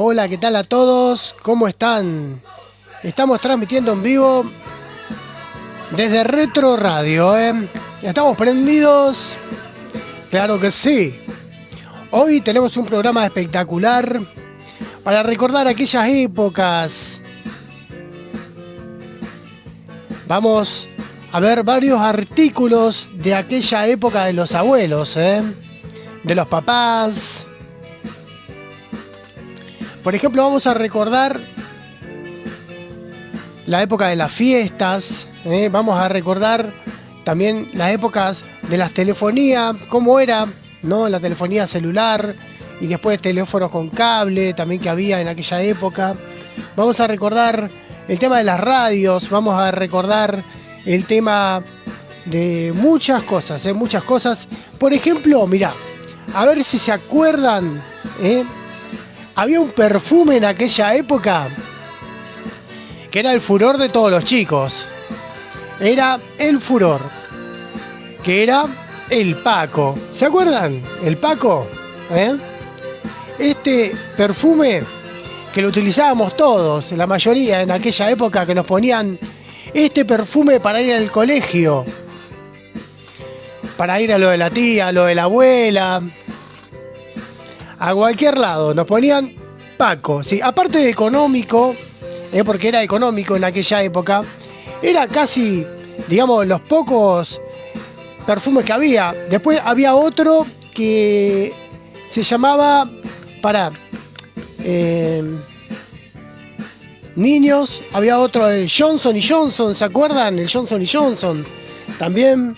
Hola, ¿qué tal a todos? ¿Cómo están? Estamos transmitiendo en vivo desde Retro Radio, ¿eh? ¿Estamos prendidos? Claro que sí. Hoy tenemos un programa espectacular para recordar aquellas épocas. Vamos a ver varios artículos de aquella época de los abuelos, de los papás. Por ejemplo, vamos a recordar la época de las fiestas, vamos a recordar también las épocas de las telefonías, cómo era, ¿no? La telefonía celular y después teléfonos con cable también que había en aquella época. Vamos a recordar el tema de las radios, vamos a recordar el tema de muchas cosas, muchas cosas. Por ejemplo, mirá, a ver si se acuerdan, había un perfume en aquella época que era el furor de todos los chicos. Era el furor, que era el Paco. ¿Se acuerdan? El Paco, Este perfume que lo utilizábamos todos, la mayoría en aquella época, que nos ponían este perfume para ir al colegio, para ir a lo de la tía, a lo de la abuela, a cualquier lado, nos ponían Paco, sí. Aparte de económico, porque era económico en aquella época, era casi, digamos, los pocos perfumes que había. Después había otro que se llamaba, niños, había otro, el Johnson & Johnson, ¿se acuerdan? El Johnson & Johnson, también.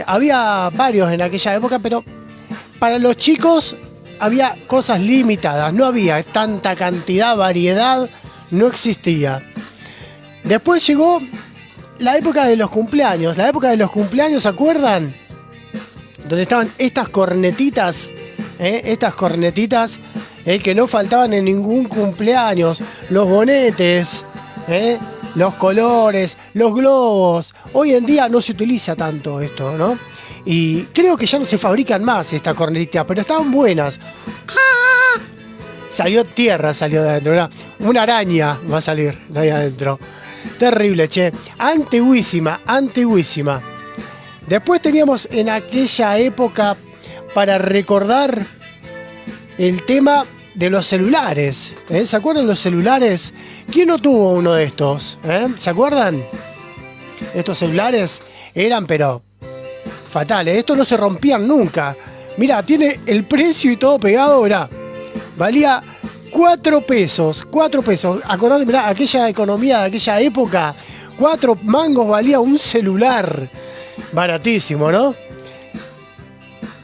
Había varios en aquella época, pero para los chicos había cosas limitadas, no había tanta cantidad, variedad, no existía. Después llegó la época de los cumpleaños. La época de los cumpleaños, ¿se acuerdan? Donde estaban estas cornetitas, que no faltaban en ningún cumpleaños. Los bonetes, los colores, los globos. Hoy en día no se utiliza tanto esto, ¿no? Y creo que ya no se fabrican más estas cornetitas, pero estaban buenas. Salió de adentro, ¿verdad? Una araña va a salir de ahí adentro. Terrible, che. Antiguísima. Después teníamos en aquella época, para recordar, el tema de los celulares. ¿Se acuerdan los celulares? ¿Quién no tuvo uno de estos? ¿Se acuerdan? Estos celulares eran, pero fatales. Estos no se rompían nunca. Mirá, tiene el precio y todo pegado, mirá. Valía 4 pesos. 4 pesos. Acordate, mirá, aquella economía de aquella época. 4 mangos valía un celular. Baratísimo, ¿no?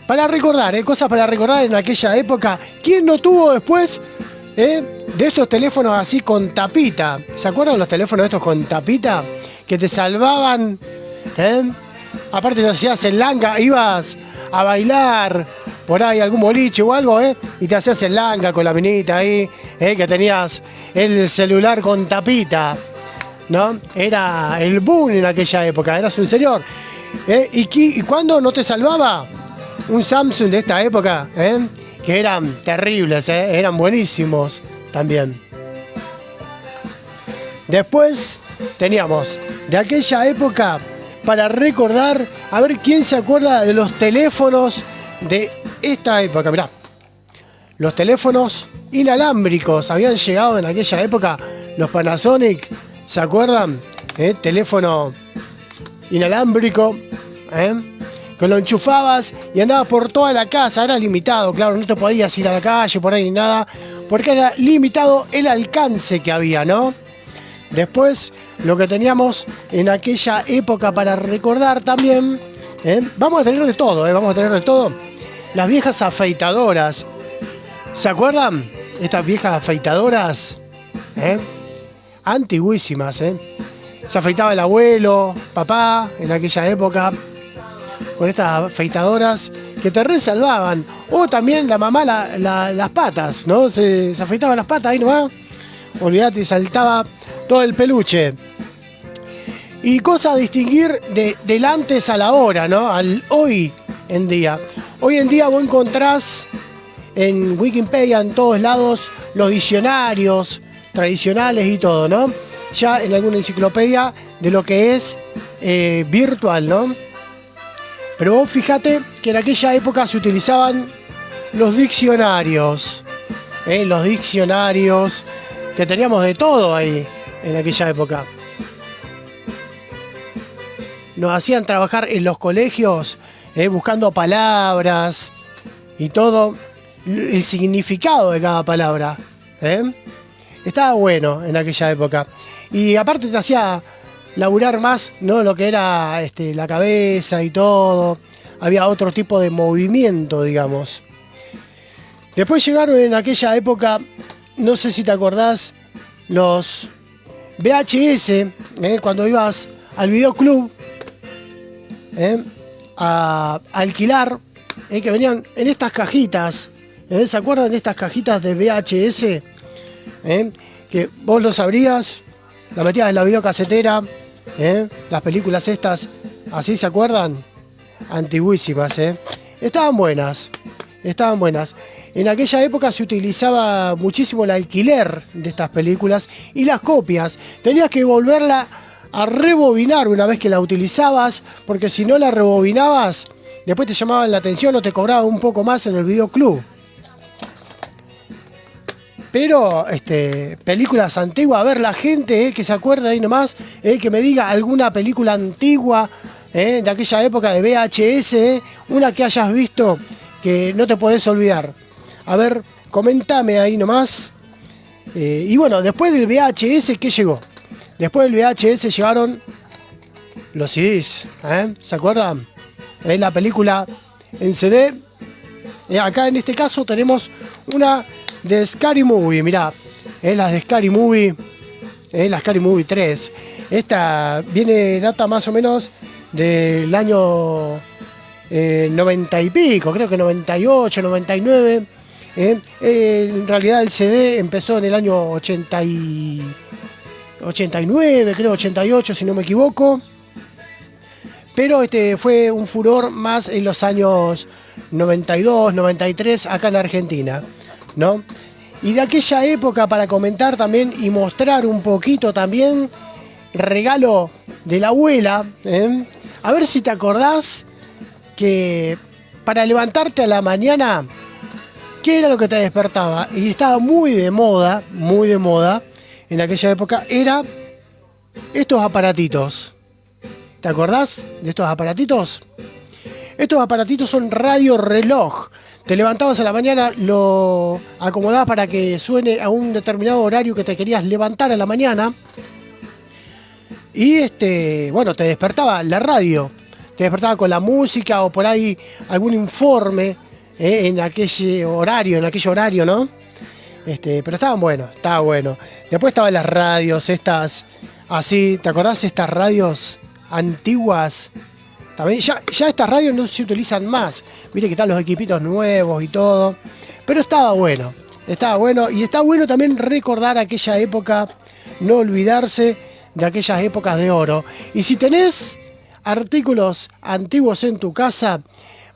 Para recordar, cosas para recordar en aquella época. ¿Quién no tuvo después, de estos teléfonos así con tapita? ¿Se acuerdan los teléfonos estos con tapita? Que te salvaban, Aparte te hacías el langa, ibas a bailar por ahí algún boliche o algo, y te hacías el langa con la minita ahí, que tenías el celular con tapita, ¿no? Era el boom en aquella época, eras un señor. ¿Y cuándo no te salvaba? Un Samsung de esta época, que eran terribles, eran buenísimos también. Después teníamos de aquella época, para recordar, a ver quién se acuerda de los teléfonos de esta época. Mirá, los teléfonos inalámbricos habían llegado en aquella época, los Panasonic, ¿se acuerdan? Teléfono inalámbrico, que lo enchufabas y andabas por toda la casa. Era limitado, claro, no te podías ir a la calle por ahí ni nada, porque era limitado el alcance que había, ¿no? Después, lo que teníamos en aquella época para recordar también, vamos a tener de todo, Las viejas afeitadoras, ¿se acuerdan? Estas viejas afeitadoras, antiguísimas, Se afeitaba el abuelo, papá, en aquella época, con estas afeitadoras que te resalvaban. O también la mamá las patas, ¿no? Se afeitaba las patas ahí nomás. Olvídate, saltaba todo el peluche. Y cosa a distinguir del antes a la hora, ¿no? Al hoy en día. Hoy en día vos encontrás en Wikipedia, en todos lados, los diccionarios tradicionales y todo, ¿no? Ya en alguna enciclopedia de lo que es virtual, ¿no? Pero vos fíjate que en aquella época se utilizaban los diccionarios, los diccionarios, que teníamos de todo ahí en aquella época. Nos hacían trabajar en los colegios buscando palabras y todo, el significado de cada palabra. Estaba bueno en aquella época. Y aparte te hacía laburar más, ¿no? Lo que era la cabeza y todo. Había otro tipo de movimiento, digamos. Después llegaron en aquella época, no sé si te acordás, los VHS, cuando ibas al videoclub a alquilar, que venían en estas cajitas. ¿Se acuerdan de estas cajitas de VHS? Que vos los abrías, la metías en la videocasetera, las películas estas, así, ¿se acuerdan? Antiguísimas, estaban buenas. En aquella época se utilizaba muchísimo el alquiler de estas películas y las copias. Tenías que volverla a rebobinar una vez que la utilizabas, porque si no la rebobinabas, después te llamaban la atención o te cobraban un poco más en el videoclub. Pero películas antiguas, a ver la gente que se acuerda ahí nomás, que me diga alguna película antigua de aquella época de VHS, una que hayas visto que no te podés olvidar. A ver, coméntame ahí nomás. Y bueno, después del VHS, ¿qué llegó? Después del VHS llegaron los CDs, ¿se acuerdan? La película en CD. Acá en este caso tenemos una de Scary Movie, mirá, las de Scary Movie, la Scary Movie 3. Esta data más o menos del año 90 y pico, creo que 98, 99. En realidad el CD empezó en el año 89, creo 88 si no me equivoco. Pero fue un furor más en los años 92, 93 acá en Argentina, ¿no? Y de aquella época, para comentar también y mostrar un poquito también, regalo de la abuela, a ver si te acordás que para levantarte a la mañana, ¿qué era lo que te despertaba? Y estaba muy de moda en aquella época, era estos aparatitos. ¿Te acordás de estos aparatitos? Estos aparatitos son radio reloj. Te levantabas a la mañana, lo acomodabas para que suene a un determinado horario que te querías levantar a la mañana. Y bueno, te despertaba la radio. Te despertaba con la música o por ahí algún informe en aquel horario, ¿no? Pero estaba bueno. Después estaban las radios, estas así, ¿te acordás? Estas radios antiguas. También ya estas radios no se utilizan más. Viste que están los equipitos nuevos y todo. Pero estaba bueno. Y está bueno también recordar aquella época, no olvidarse de aquellas épocas de oro. Y si tenés artículos antiguos en tu casa,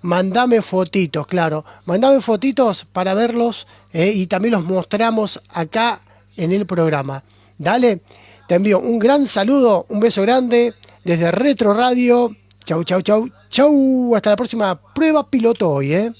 mandame fotitos, claro. Mandame fotitos para verlos y también los mostramos acá en el programa. Dale, te envío un gran saludo, un beso grande desde Retro Radio. Chau. Hasta la próxima prueba piloto hoy,